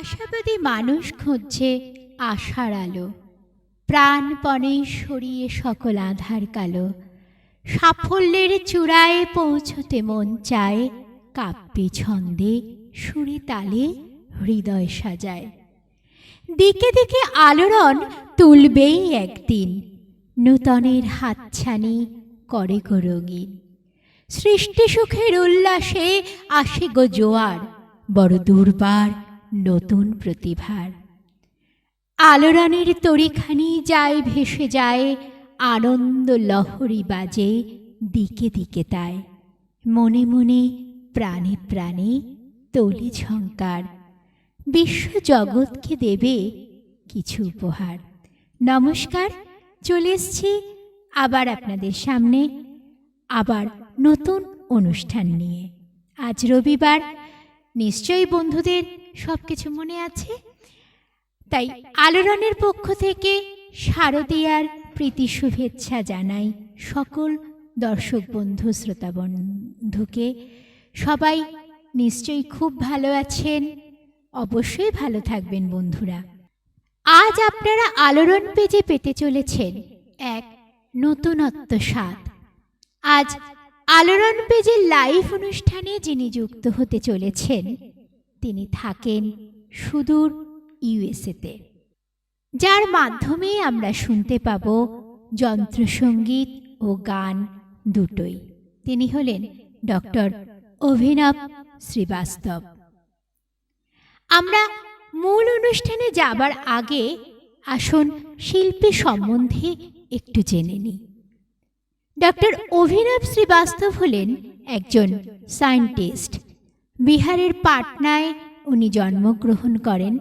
আশাবাদী মানুষ খুঁজছে আশার আলো, প্রাণপণে সরিয়ে সকল আধার কালো। সাফল্যের চূড়ায় পৌঁছতে মন চায়, কাব্যে ছন্দে সুরে তালে হৃদয় সাজায়। দিকে দিকে আলোড়ন তুলবেই একদিন, নূতনের হাতছানি করে গো রঙিন। সৃষ্টি সুখের উল্লাসে আসে গো জোয়ার, বড় দুর্বার নতুন প্রতিভার। আলোড়নের তরিখানি যায় ভেসে যায়, আনন্দ লহরী বাজে দিকে দিকে তাই। মনে মনে প্রাণে প্রাণে তোলে ঝংকার, বিশ্ব জগৎকে দেবে কিছু উপহার। নমস্কার, চলে এসছি আবার আপনাদের সামনে, আবার নতুন অনুষ্ঠান নিয়ে। আজ রবিবার, নিশ্চয়ই বন্ধুদের সব কিছু মনে আছে। তাই আলোড়নের পক্ষ থেকে শারদীয়ার প্রীতি শুভেচ্ছা জানাই সকল দর্শক বন্ধু, শ্রোতা বন্ধুকে। সবাই নিশ্চয়ই খুব ভালো আছেন, অবশ্যই ভালো থাকবেন বন্ধুরা। আজ আপনারা আলোড়ন পেজে পেতে চলেছেন এক নতুনত্ব স্বাদ। আজ আলোড়ন পেজের লাইভ অনুষ্ঠানে যিনি যুক্ত হতে চলেছেন, তিনি থাকেন সুদূর ইউএসএতে, যার মাধ্যমে আমরা শুনতে পাব যন্ত্রসঙ্গীত ও গান দুটোই। তিনি হলেন ডক্টর অভিনব শ্রীবাস্তব। আমরা মূল অনুষ্ঠানে যাবার আগে আসুন শিল্পী সম্বন্ধে একটু জেনে নিই। ডক্টর অভিনব শ্রীবাস্তব হলেন একজন সায়েন্টিস্ট। বিহারের পাটনায় উনি জন্মগ্রহণ করেন।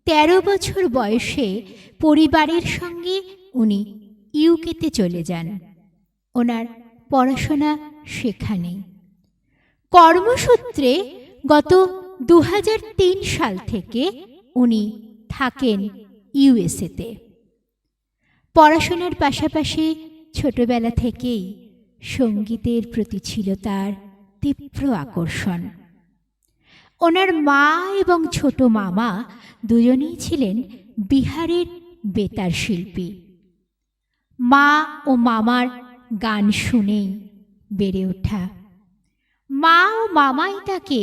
১৩ বছর বয়সে পরিবারের সঙ্গে উনি ইউকেতে চলে যান। ওনার পড়াশোনা সেখানেই। কর্মসূত্রে গত ২০০৩ সাল থেকে উনি থাকেন ইউএসএতে। পড়াশোনার পাশাপাশি ছোটবেলা থেকেই সঙ্গীতের প্রতি ছিল তার তীব্র আকর্ষণ। ওনার মা এবং ছোট মামা দুজনেই ছিলেন বিহারের বেতার শিল্পী। মা ও মামার গান শুনেই বেড়ে ওঠা। মা ও মামাই তাকে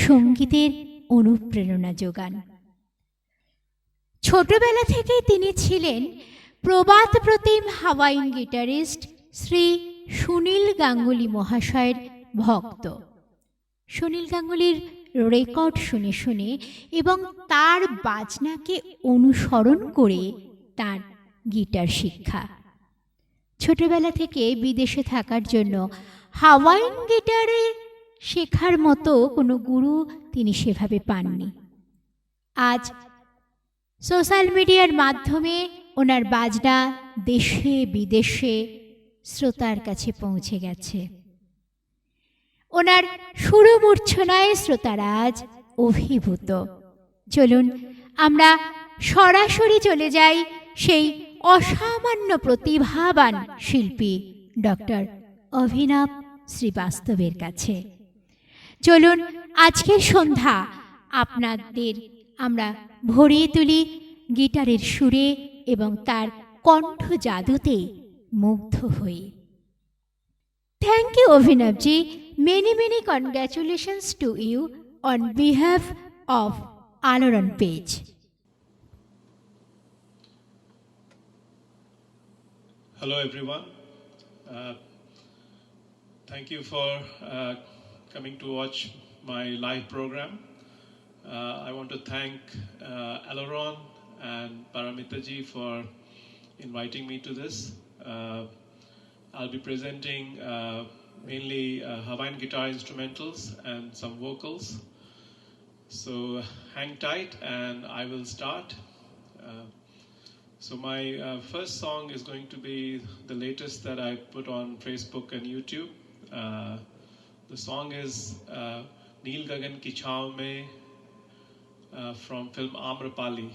সঙ্গীতের অনুপ্রেরণা যোগান। ছোটবেলা থেকেই তিনি ছিলেন প্রবাদ প্রতিম হাওয়াইন গিটারিস্ট শ্রী সুনীল গাঙ্গুলি মহাশয়ের ভক্ত। সুনীল গাঙ্গুলির রেকর্ড শুনে শুনে এবং তার বাজনাকে অনুসরণ করে তার গিটার শিক্ষা। ছোটবেলা থেকে বিদেশে থাকার জন্য হাওয়াইন গিটারে শেখার মতো কোনো গুরু তিনি সেভাবে পাননি। আজ সোশ্যাল মিডিয়ার মাধ্যমে ওনার বাজনা দেশে বিদেশে শ্রোতার কাছে পৌঁছে গেছে। ওনার সুরমূর্ছনায় শ্রোতারা আজ অভিভূত। চলুন আমরা সরাসরি চলে যাই সেই অসামান্য প্রতিভাবান শিল্পী ডক্টর অভিনব শ্রীবাস্তবের কাছে। চলুন আজকের সন্ধ্যা আপনাদের আমরা ভরিয়ে তুলি গিটারের সুরে এবং তার কণ্ঠ জাদুতে মুগ্ধ হই। Thank you, Abhinavji. Many congratulations to you on behalf of Aloran Page. Hello, everyone. Thank you for coming to watch my live program. I want to thank Aloran and Paramitaji for inviting me to this. I'll be presenting mainly Hawaiian guitar instrumentals and some vocals. So hang tight and I will start. So my first song is going to be the latest that I put on Facebook and YouTube. The song is Neel Gagan Ki Chhaav Mein from film Amrapali.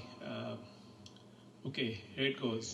Okay, here it goes.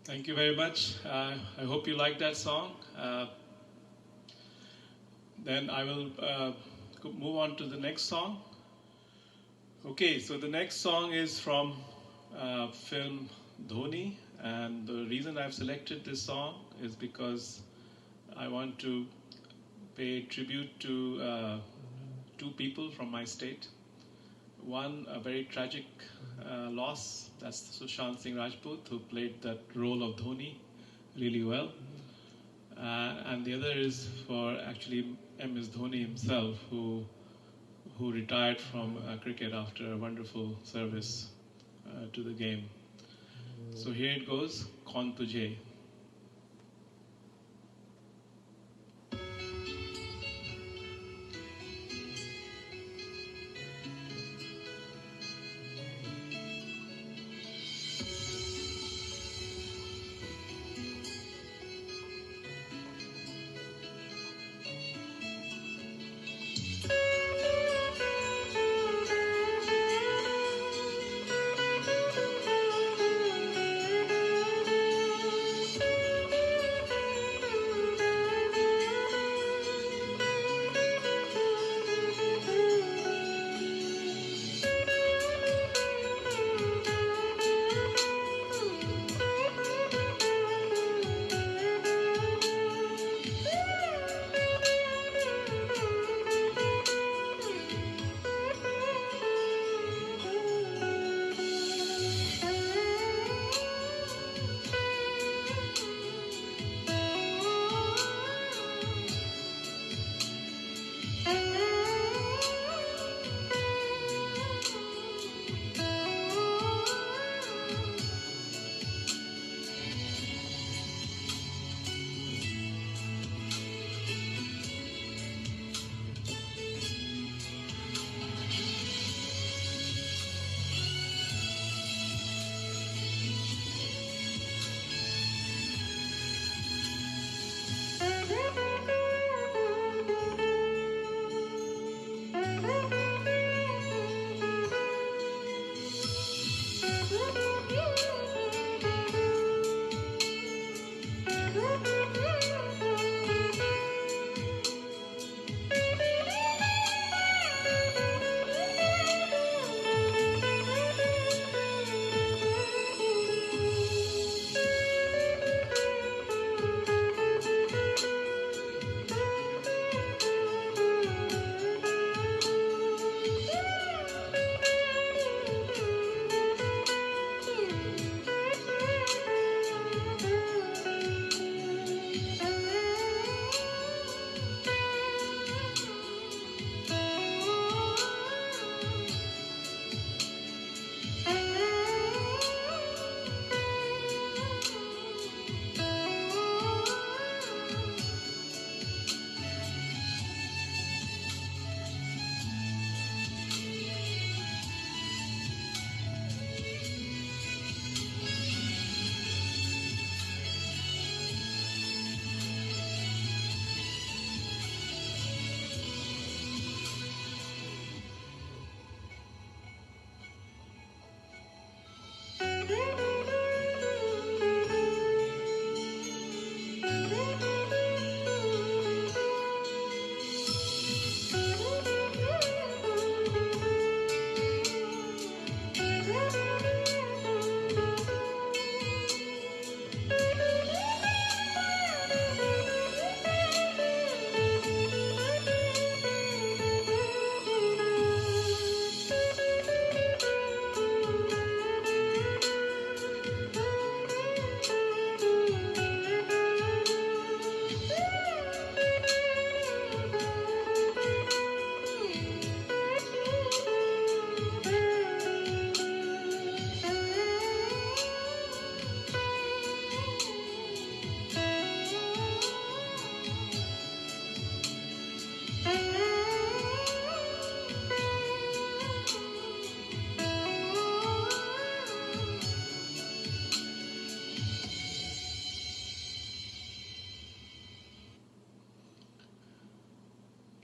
Thank you very much. I hope you like that song. Then I will move on to the next song. Okay, so the next song is from film Dhoni, and the reason I've selected this song is because I want to pay tribute to two people from my state. One, a very tragic loss, that's Sushant Singh Rajput, who played that role of Dhoni really well. And the other is for actually MS Dhoni himself, who retired from cricket after a wonderful service to the game. So here it goes, Kaun Tujhe.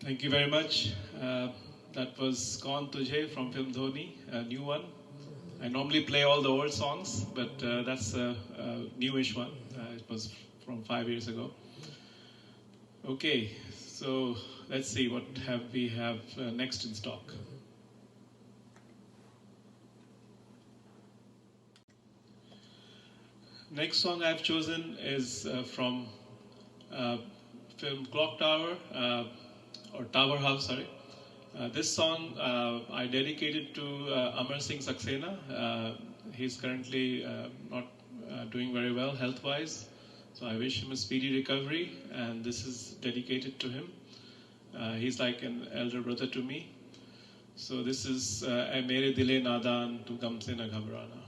Thank you very much. That was Kaun Tujhe from film Dhoni, a new one. I normally play all the old songs, but that's a newish one. It was from 5 years ago. Okay, so let's see what we have next in stock. Next song I've chosen is from film Clock Tower, or Tower House, sorry. This song I dedicated to Amar Singh Saxena. He's currently not doing very well health-wise, so I wish him a speedy recovery, and this is dedicated to him. He's like an elder brother to me. So this is Mere Dile Nadan Tu Gam Se Na Ghabrana.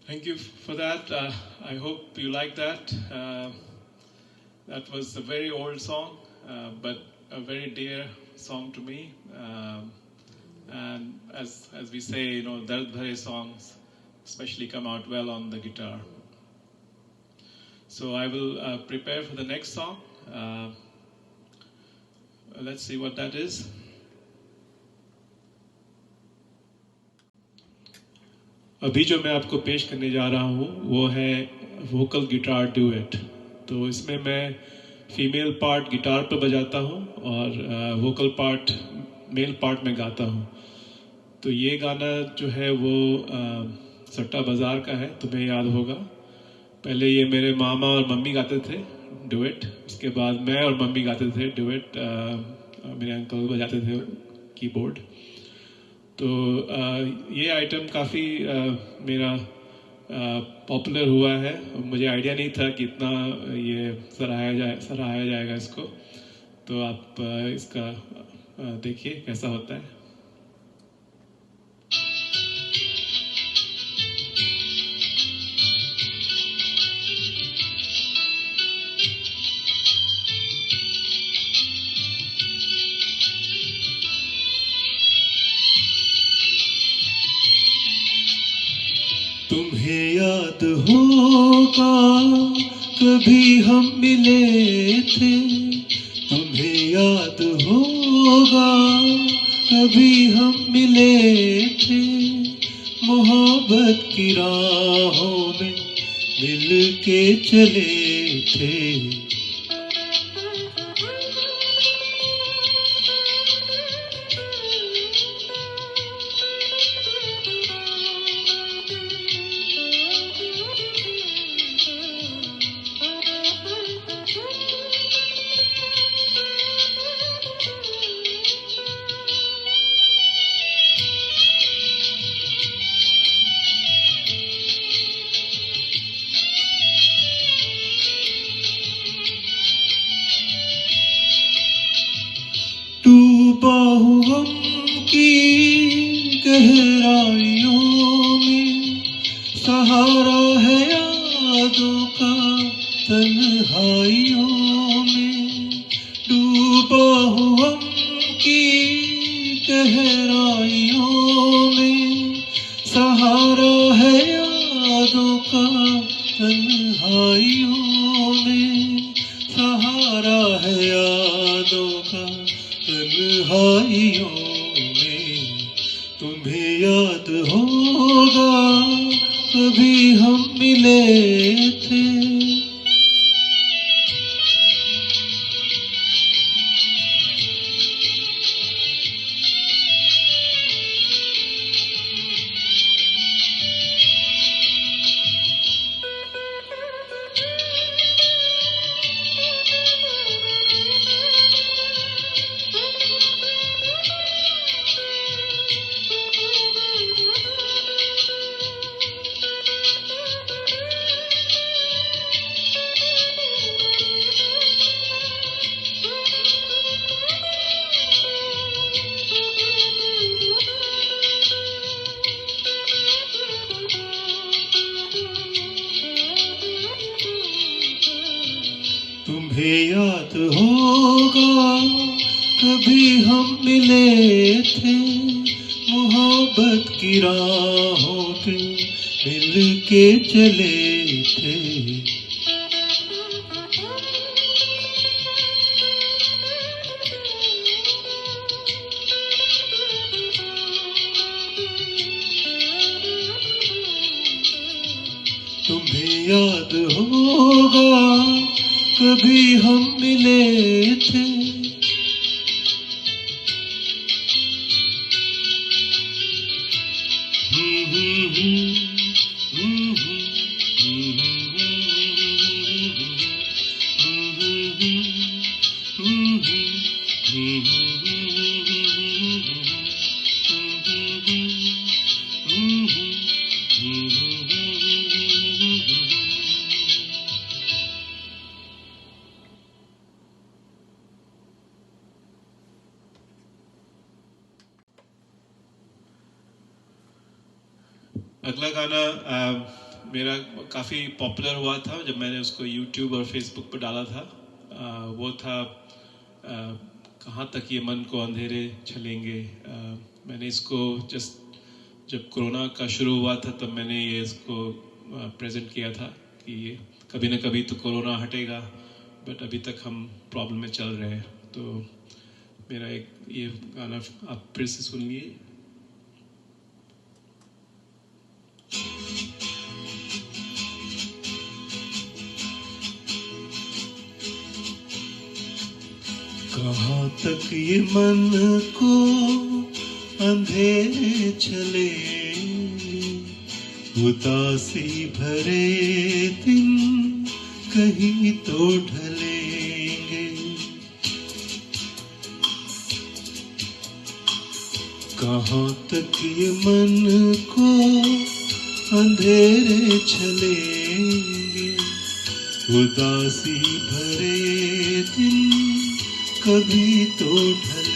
Thank you for that. I hope you like that. That was a very old song, but a very dear song to me. And as we say, you know, Dard Bhare songs especially come out well on the guitar. So I will prepare for the next song. Let's see what that is. अभी जो मैं आपको पेश करने जा रहा हूँ वो है वोकल गिटार डुएट। तो इसमें मैं फीमेल पार्ट गिटार पर बजाता हूँ और वोकल पार्ट मेल पार्ट में गाता हूँ। तो ये गाना जो है वो सट्टा बाज़ार का है, तुम्हें याद होगा। पहले ये मेरे मामा और मम्मी गाते थे डुएट, उसके बाद मैं और मम्मी गाते थे डुएट, मेरे अंकल बजाते थे कीबोर्ड। तो ये आइटम काफ़ी मेरा पॉपुलर हुआ है। मुझे आइडिया नहीं था कि इतना ये सराहाया जाएगा इसको। तो आप इसका देखिए कैसा होता है। तुम्हें याद होगा कभी हम मिले थे, तुम्हें याद होगा कभी हम मिले थे, मोहब्बत की राहों में मिल के चले थे। डूबा हूँ गम की गहराइयों में, सहारा है यादों का तन्हाइयों में। डूबा हूँ गम की गहराइयों में, सहारा है यादों का तन्हाइयों में, सहारा है यादों का तन्हाइयों में। तुम्हें याद होगा कभी हम मिले थे। तुम्हें याद होगा कभी हम मिले थे, मोहब्बत की राहों पे मिल के चले थे। तुम्हें याद होगा कभी हम मिले थे। अगला गाना मेरा काफ़ी पॉपुलर हुआ था जब मैंने उसको YouTube और Facebook पर डाला था। वो था कहाँ तक ये मन को अंधेरे चलेंगे। मैंने इसको जब कोरोना का शुरू हुआ था तब मैंने ये इसको प्रेजेंट किया था कि ये कभी ना कभी तो कोरोना हटेगा, बट अभी तक हम प्रॉब्लम में चल रहे हैं। तो मेरा एक ये गाना आप फिर से सुन लिए। कहाँ तक ये मन को अंधेरे चले, उदासी भरे दिन कहीं तो ढलेंगे। कहाँ तक ये मन को अंधेरे चलेंगे, उदासी भरे दिन कभी तो ढलेंगे।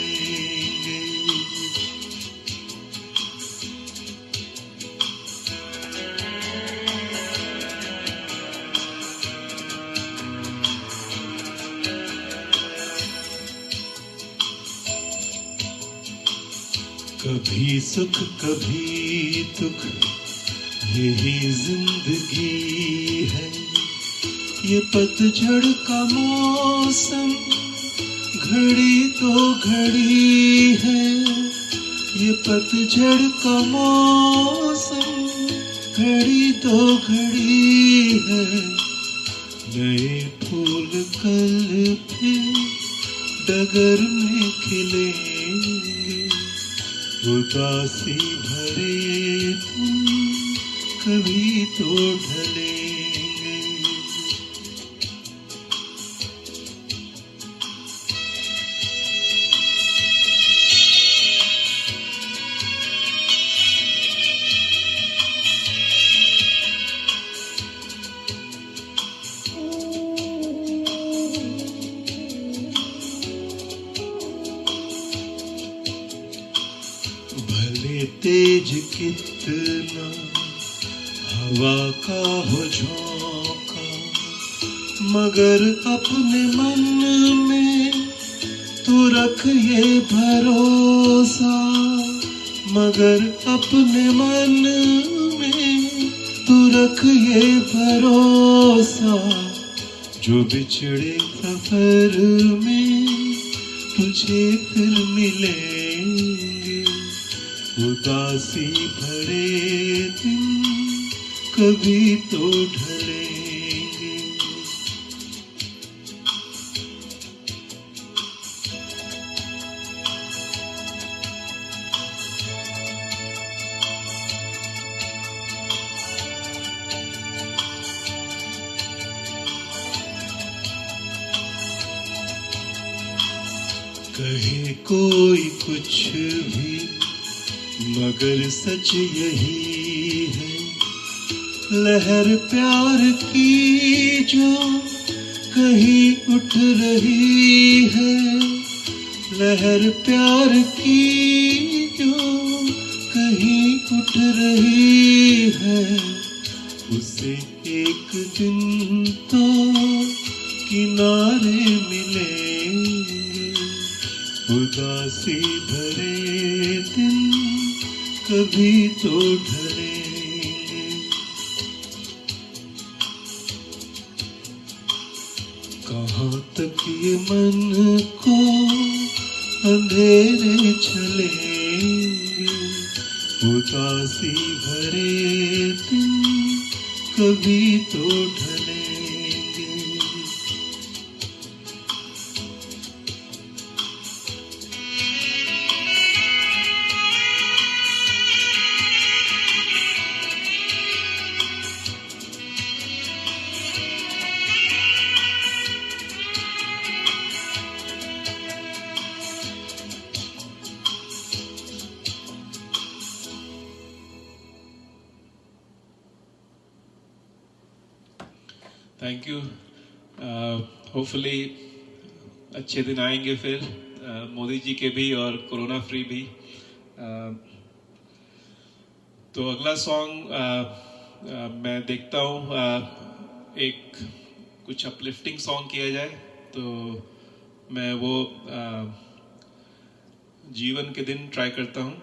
कभी सुख कभी दुख, यही जिंदगी है। ये पतझड़ का मौसम घड़ी तो घड़ी है। ये पतझड़ का मौसम घड़ी तो घड़ी है। नए फूल कल फिर डगर में खिलेंगे, उदासी भरे दिन कभी तो ढलेंगे। भले तेज कितना हवा का हो झोंका, मगर अपने मन में तू रख ये भरोसा। मगर अपने मन में तू रख ये भरोसा, जो बिछड़े सफर में तुझे फिर मिलेंगे। उदासी भरे दिन कभी तो ढलेंगे। कहे कोई कुछ भी, मगर सच यही है। लहर प्यार की जो कहीं उठ रही है। लहर प्यार की जो कहीं उठ रही है। उसे एक दिन तो किनारे मिलेंगे। उदासी भरे दिन कभी तो ढलेंगे। कहाँ तक ये मन को अंधेरे चलेंगे। उदासी भरे दिन कभी तो ढलेंगे। Thank you. होपफुली अच्छे दिन आएंगे फिर, मोदी जी के भी और कोरोना फ्री भी। तो अगला सॉन्ग मैं देखता हूँ एक कुछ अपलिफ्टिंग सॉन्ग किया जाए, तो मैं वो जीवन के दिन ट्राई करता हूँ।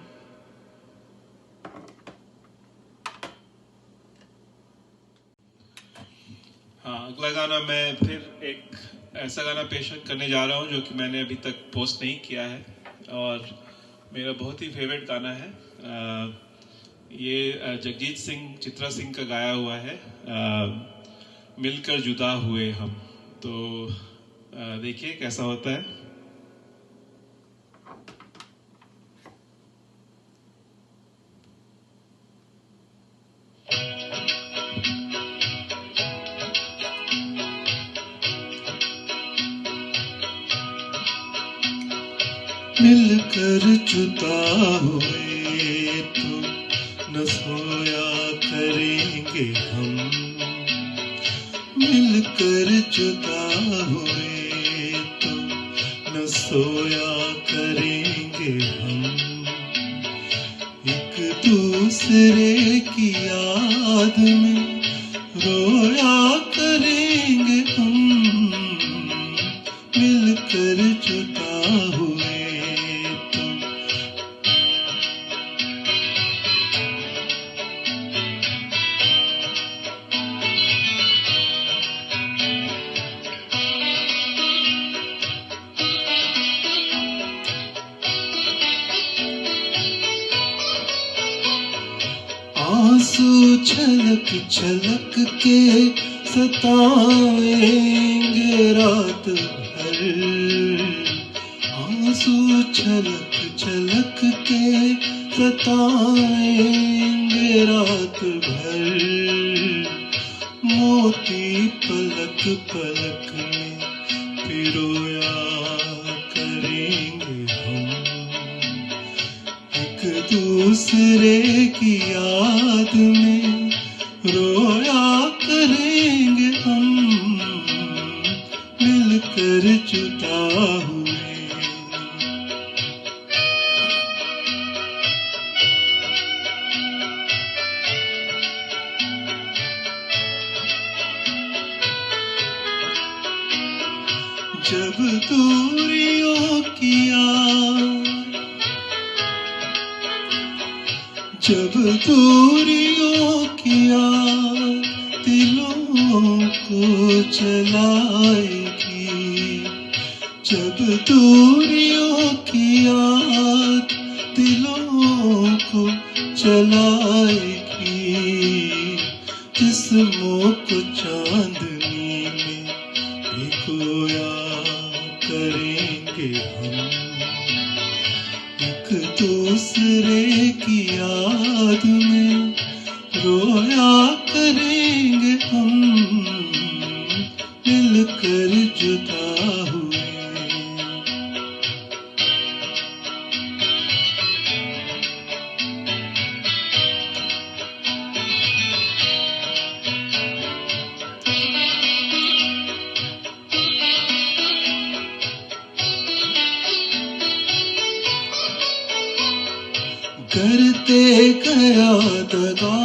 हाँ, अगला गाना मैं फिर एक ऐसा गाना पेश करने जा रहा हूँ जो कि मैंने अभी तक पोस्ट नहीं किया है और मेरा बहुत ही फेवरेट गाना है। ये जगजीत सिंह, चित्रा सिंह का गाया हुआ है, मिलकर जुदा हुए हम। तो देखिए कैसा होता है। मिलकर जुदा हुए तो न सोया करे करेंगे हम मिलकर जुदा हुए तो न सोया करेंगे हम एक दूसरे की याद में रोया करेंगे हम मिलकर जुदा हुए तो आंसू छलक छलक के सताएंगे रात भर आंसू छलक छलक के सताएंगे रात भर मोती पलक पलक में पिरोया करेंगे हम एक दूसरे की याद में रोया करेंगे हम मिलकर जुदा हुए जब दूरियों की याद जब दूरियों की याद दिलों को जलाएगी जब दूरियों की याद दिलों को जलाएगी जिस्मों को चांदनी में भिगोया करेंगे हम एक दूसरे की याद में रोया करेंगे हम मिलकर जुदा हुए करते गया दगा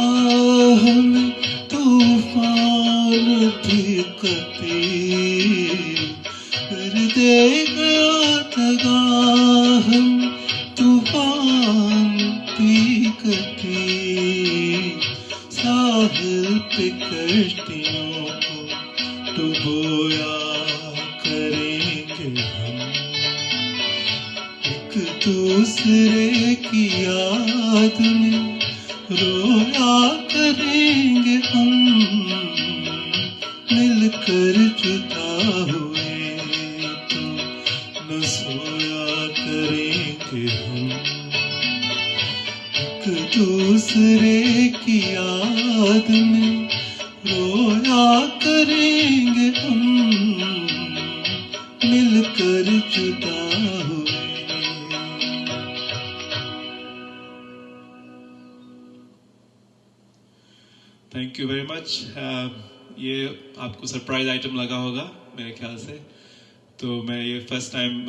हमें तूफान भी कती करते गया दगा हम तूफान भी कती साहिल पे कश्तियों को डुबोया करेंगे हम एक दूसरे की याद में रोया करेंगे हम मिलकर जुदा हुए तो न सोया करेंगे हम एक दूसरे की याद में रोया करेंगे हम मिलकर जुदा हुए थैंक यू वेरी मच ये आपको सरप्राइज आइटम लगा होगा मेरे ख्याल से तो मैं ये फर्स्ट टाइम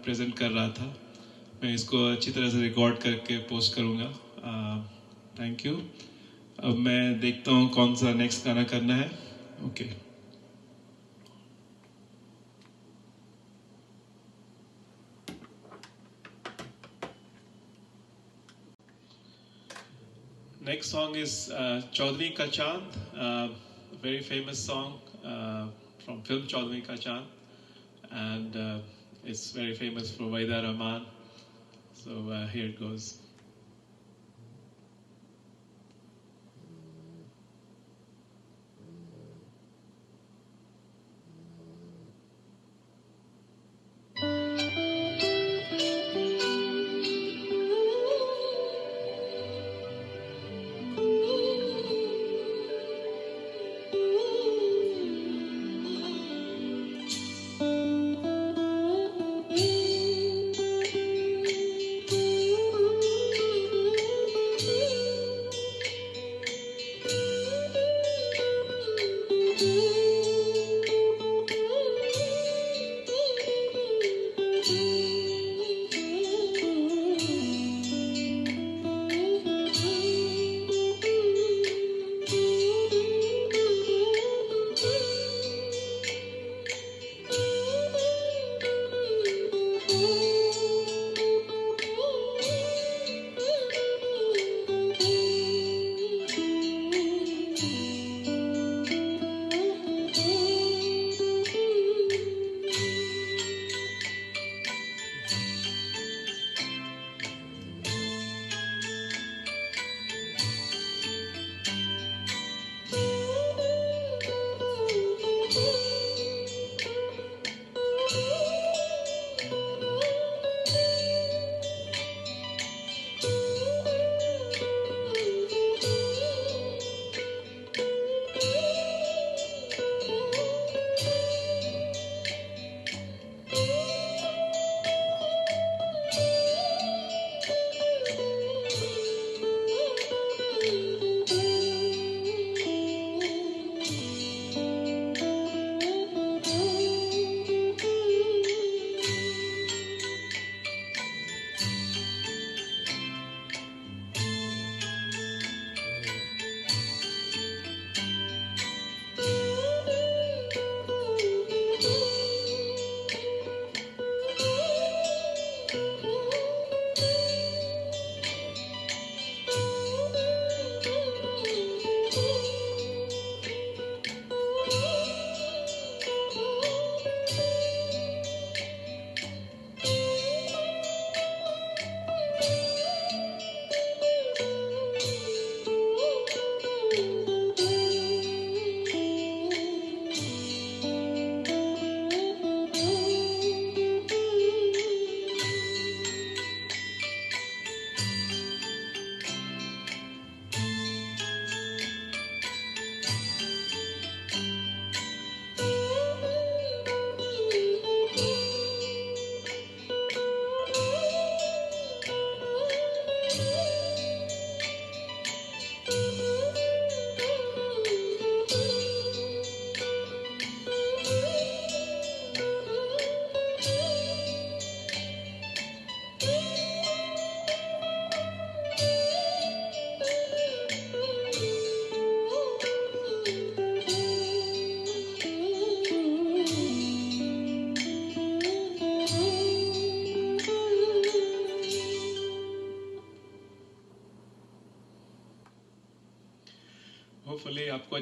प्रेजेंट कर रहा था मैं इसको अच्छी तरह से रिकॉर्ड करके पोस्ट करूँगा थैंक यू अब मैं देखता हूँ कौन सा नेक्स्ट गाना करना है okay Next song is Chaudhary Ka Chand, a very famous song from film Chaudhary Ka Chand, and it's very famous for Waida Rahman. So here it goes.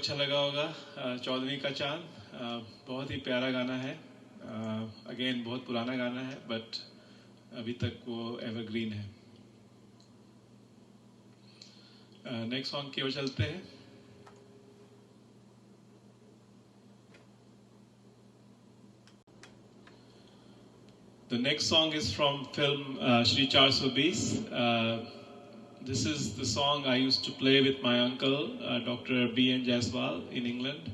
अच्छा लगा होगा। चौदहवीं का चांद बहुत ही प्यारा गाना है। अगेन बहुत पुराना गाना है बट अभी तक वो एवरग्रीन है। नेक्स्ट सॉन्ग की ओर चलते हैं। The next song is from film Shri 420. This is the song I used to play with my uncle, Dr. B.N. Jaiswal in England.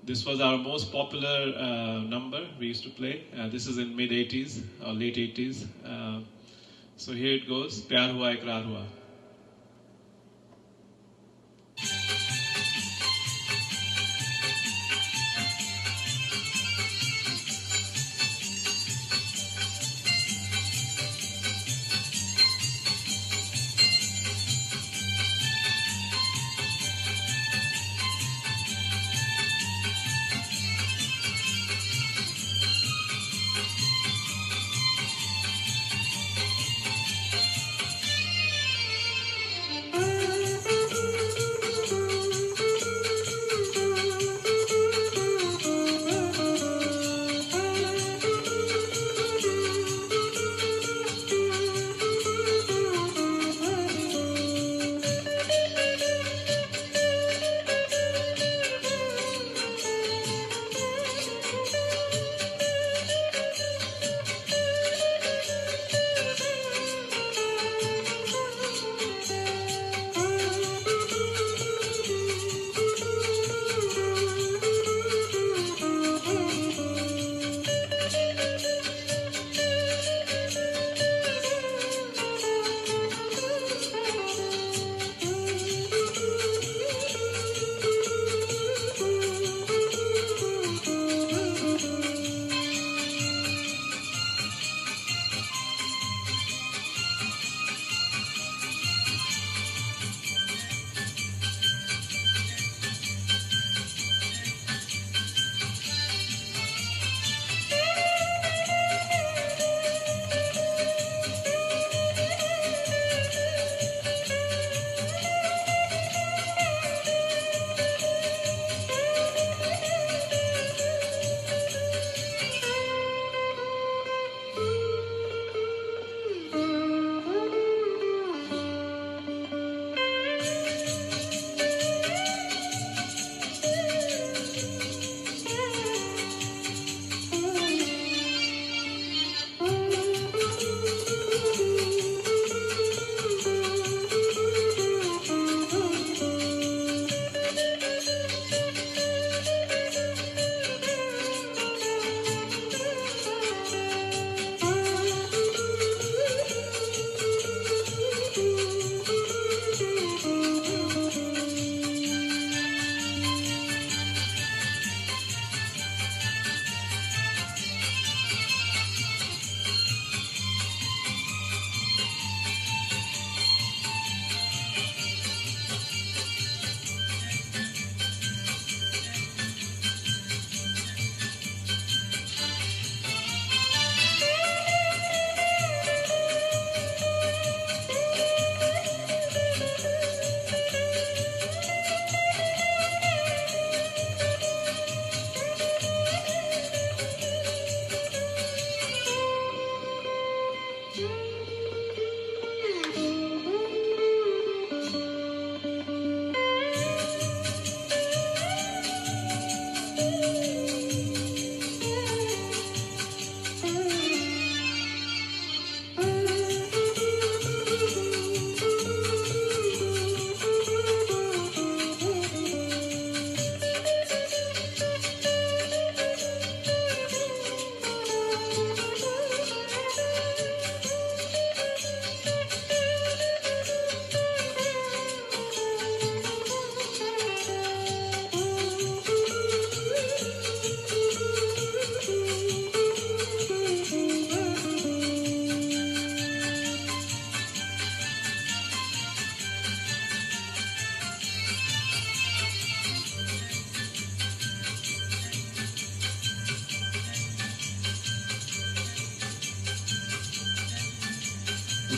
This was our most popular number we used to play. This is in mid-80s or late 80s. So here it goes, Pyar Hua Ikrar Hua.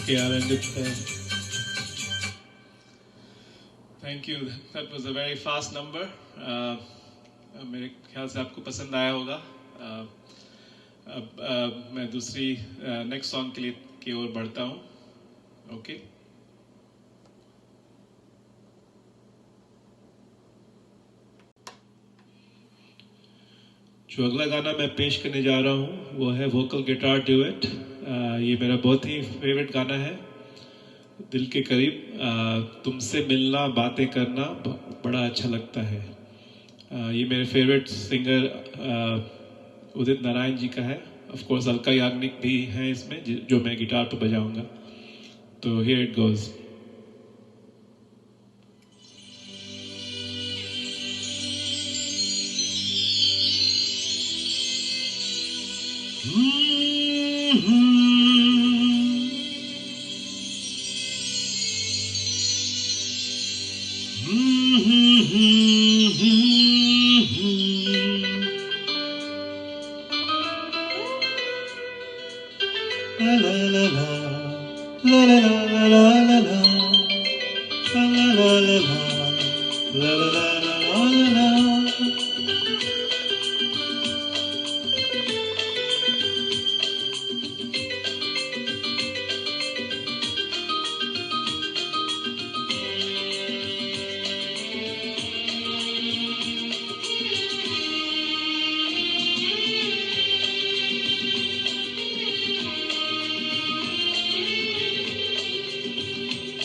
Okay, I'll end it there. Thank you. That was a very fast number. मेरे ख्याल से आपको पसंद आया होगा. अब मैं दूसरी नेक्स्ट सॉन्ग के लिए की ओर बढ़ता हूँ. ओके. जो अगला गाना मैं पेश करने जा रहा हूँ वो है वोकल गिटार ड्यूएट. ये मेरा बहुत ही फेवरेट गाना है, दिल के करीब. तुमसे मिलना बातें करना बड़ा अच्छा लगता है. ये मेरे फेवरेट सिंगर उदित नारायण जी का है. ऑफ कोर्स अलका याग्निक भी है इसमें, जो मैं गिटार पर बजाऊंगा. तो हियर इट गोज.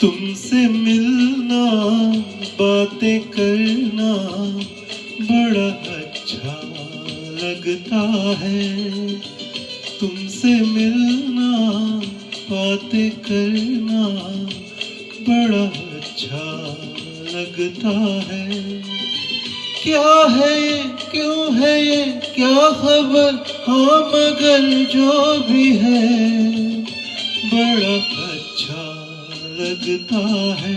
तुमसे मिलना बातें करना बड़ा अच्छा लगता है. तुमसे मिलना बातें करना बड़ा अच्छा लगता है. क्या है ये, क्यों है ये, क्या खबर, हाँ मगर जो भी है बड़ा अच्छा लगता है.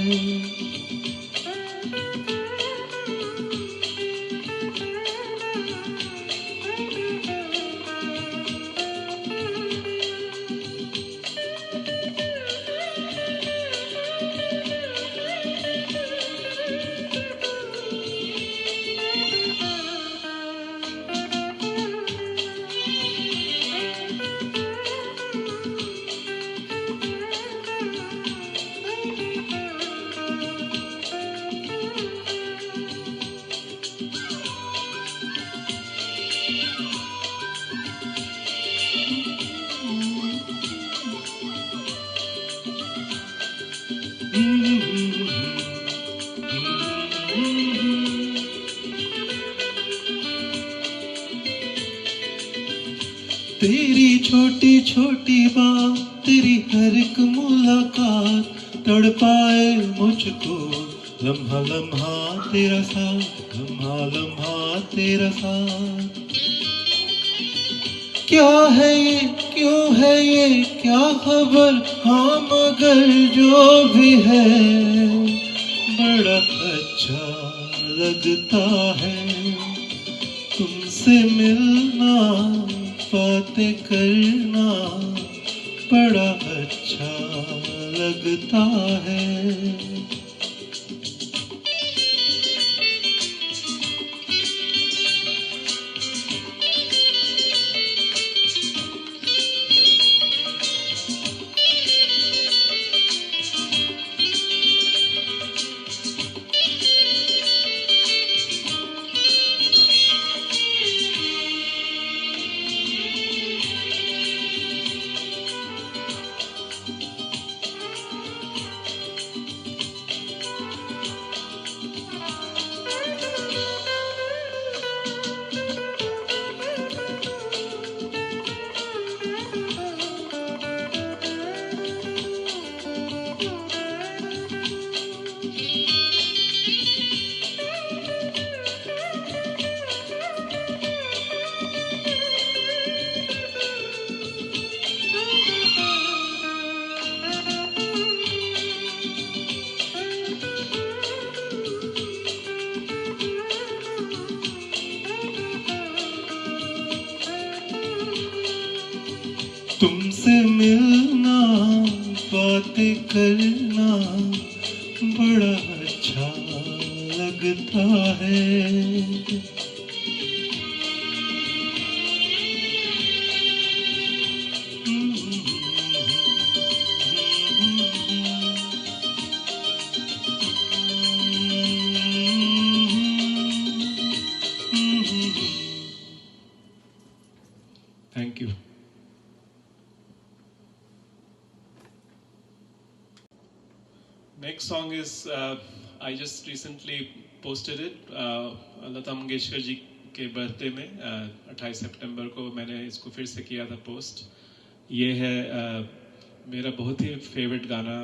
तेरी छोटी छोटी बात, तेरी हर एक मुलाकात तड़पाए मुझको. लम्हा लम्हा तेरा साथ, लम्हा लम्हा तेरा साथ. क्या है ये, क्यों है ये, क्या खबर, हाँ मगर जो भी है बड़ा अच्छा लगता है. तुमसे मिलना बातें करना बड़ा अच्छा लगता है. तुमसे मिलना बातें करना बड़ा अच्छा Thank you. Next song is I just recently posted it. Lata Mangeshkar ji के बर्थडे में 28 सितंबर को मैंने इसको फिर से किया था पोस्ट. ये है मेरा बहुत ही फेवरेट गाना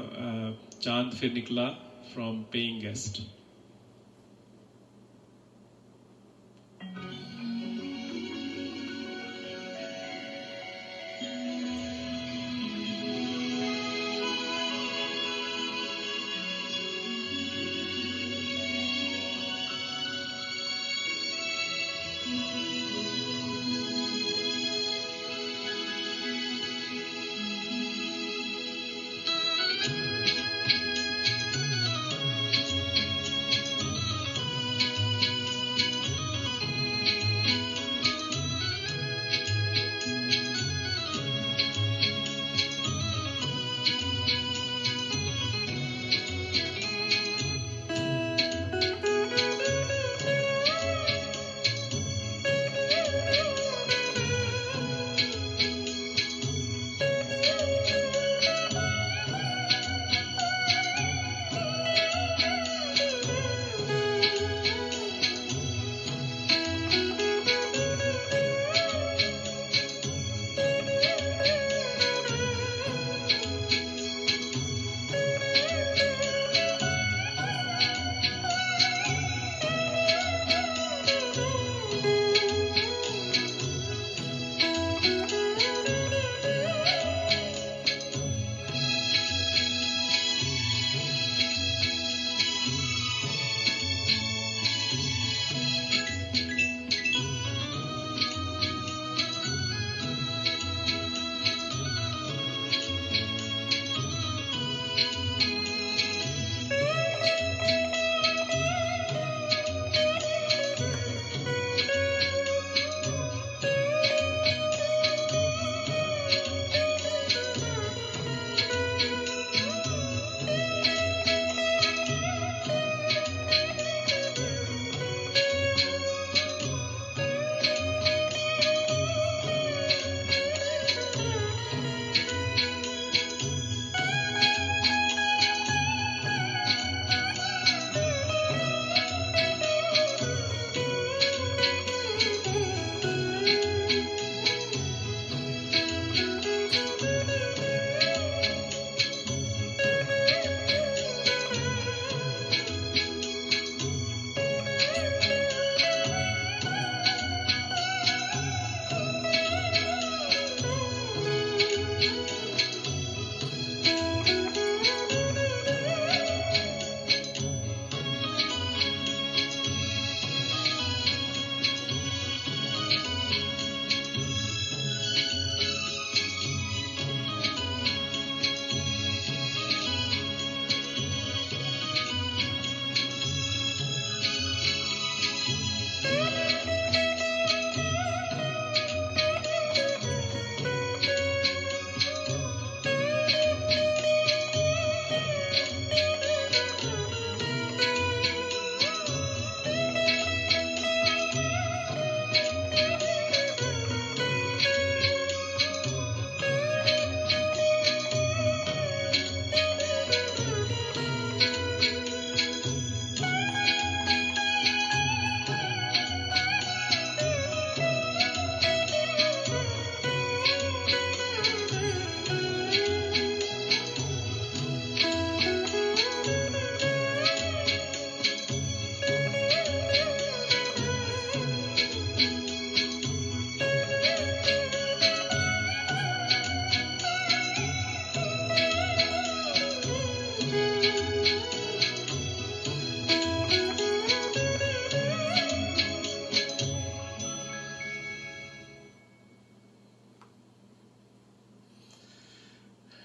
चांद फिर निकला फ्रॉम पेइंग गेस्ट.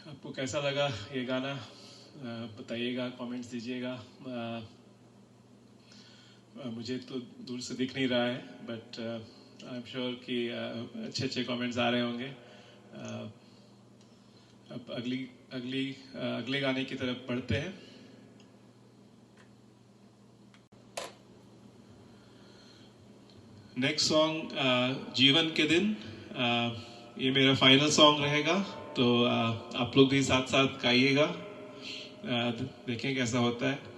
आपको कैसा लगा ये गाना बताइएगा, कमेंट्स दीजिएगा. मुझे तो दूर से दिख नहीं रहा है, बट आई एम श्योर कि अच्छे अच्छे कमेंट्स आ रहे होंगे. अब अगले गाने की तरफ बढ़ते हैं. नेक्स्ट सॉन्ग जीवन के दिन ये मेरा फाइनल सॉन्ग रहेगा, तो आप लोग भी साथ साथ गाइएगा, देखें कैसा होता है।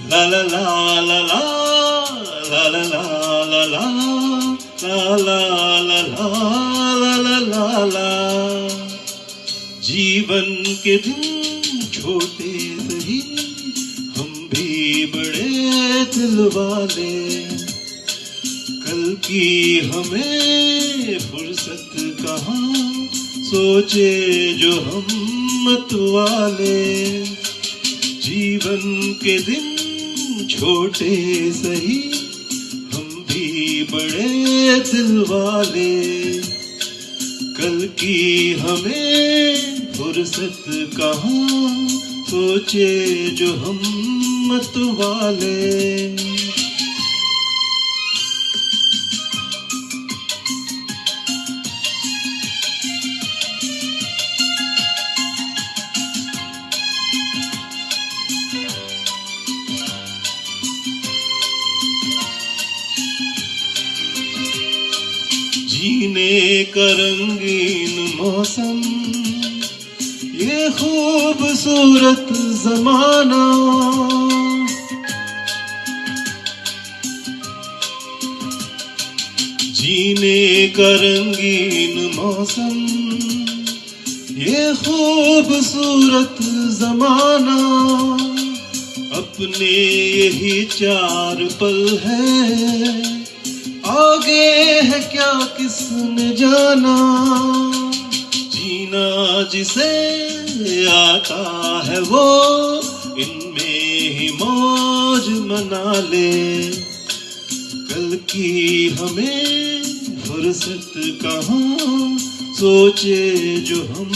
La la la la la la la la la la la la la la la la la। जीवन के दिन छोटे सही, हम भी बड़े दिल वाले, कल की हमें फुर्सत कहाँ, सोचे जो हम मत वाले। जीवन के दिन छोटे सही, हम भी बड़े दिल वाले, कल की हमें फुर्सत कहाँ, सोचे जो हम मत वाले। जीने का रंगीन मौसम, ये खूबसूरत जमाना, जीने का रंगीन मौसम, ये खूबसूरत जमाना, अपने यही चार पल है, आगे है क्या किसने जाना। जीना जिसे आता है वो इनमें ही मौज मना ले, कल की हमें फुर्सत कहाँ, सोचे जो हम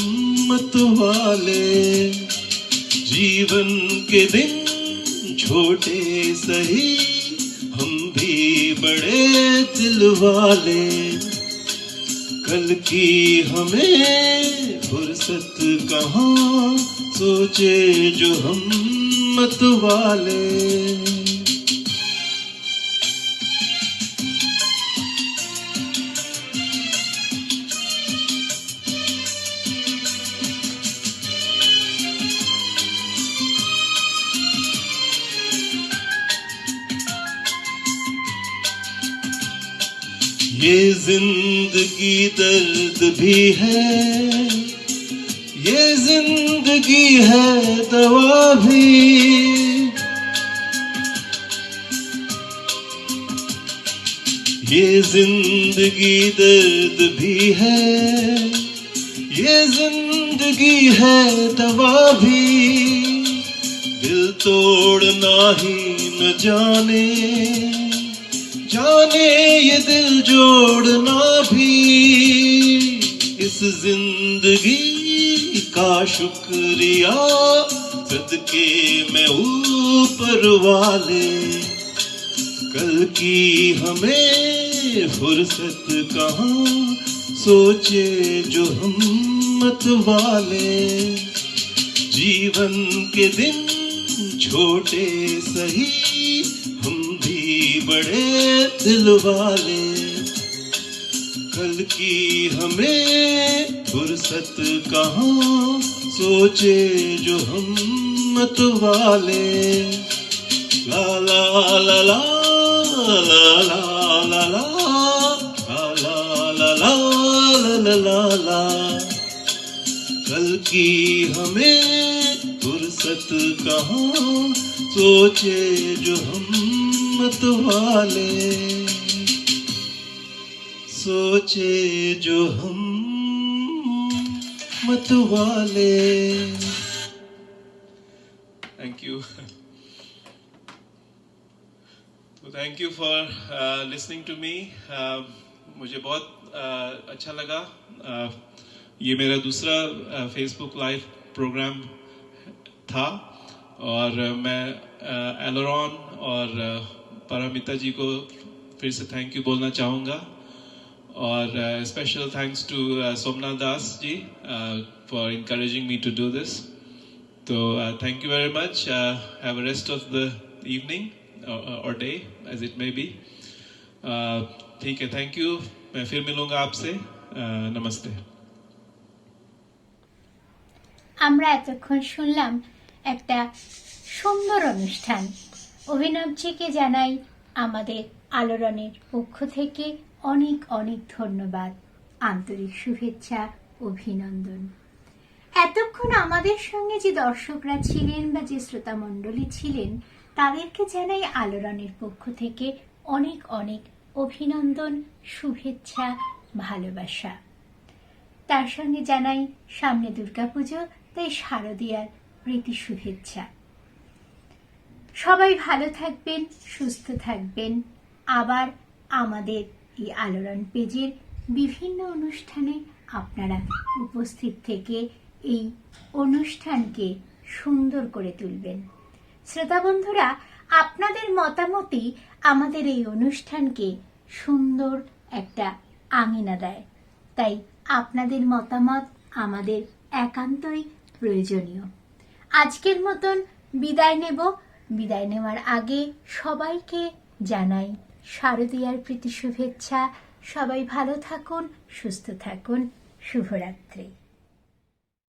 मत वाले। जीवन के दिन छोटे सही, हम भी बड़े दिल वाले, कल की हमें फुर्सत कहाँ, सोचे जो हम मत वाले। ये जिंदगी दर्द भी है, ये जिंदगी है दवा भी, ये जिंदगी दर्द भी है, ये जिंदगी है दवा भी। दिल तोड़ना ही न जाने, जाने ये दिल जोड़ना भी। इस जिंदगी का शुक्रिया सदके में ऊपर वाले, कल की हमें फुर्सत कहाँ, सोचे जो हम मत वाले। जीवन के दिन छोटे सही, हम भी बड़े दिल वाले, कल की हमें फुर्सत कहाँ, सोचे जो हम मत वाले। ला ला ला ला ला ला ला ला ला ला ला ला। कल की हमें फुर्सत कहाँ, सोचे जो हम मत वाले, सोचे जो हम मत वाले। Thank you. So thank you for listening to me. मुझे बहुत अच्छा लगा। ये मेरा दूसरा फेसबुक लाइव प्रोग्राम था और मैं एलोरॉन और पारामिता जी को फिर से थैंक यू बोलना चाहूँगा और special thanks to Somnath Das ji for encouraging me to do this. तो thank you very much. Have a rest of the evening or day as it may be. ठीक है, थैंक यू। मैं फिर मिलूंगा आपसे। नमस्ते। আমরা এতক্ষণ শুনলাম একটা সুন্দর অনুষ্ঠান। অভিনবজিকে জানাই আমাদের আলোড়নের পক্ষ থেকে অনেক অনেক ধন্যবাদ, আন্তরিক শুভেচ্ছা, অভিনন্দন। এতক্ষণ আমাদের সঙ্গে যে দর্শকরা ছিলেন বা যে শ্রোতামণ্ডলী ছিলেন তাদেরকে জানাই আলোড়নের পক্ষ থেকে অনেক অনেক অভিনন্দন, শুভেচ্ছা, ভালোবাসা। তার সঙ্গে জানাই সামনে দুর্গাপুজো, তাই শারদীয়ার প্রীতি শুভেচ্ছা। সবাই ভালো থাকবেন, সুস্থ থাকবেন। আবার আমাদের এই আলোড়ন পেজের বিভিন্ন অনুষ্ঠানে আপনারা উপস্থিত থেকে এই অনুষ্ঠানকে সুন্দর করে তুলবেন। শ্রোতা বন্ধুরা, আপনাদের মতামতই আমাদের এই অনুষ্ঠানকে সুন্দর একটা আঙিনা দেয়, তাই আপনাদের মতামত আমাদের একান্তই প্রয়োজনীয়। আজকের মতন বিদায় নেব। বিদায় নেওয়ার আগে সবাইকে জানাই শারদীয়ার প্রীতি শুভেচ্ছা। সবাই ভালো থাকুন, সুস্থ থাকুন। শুভরাত্রি।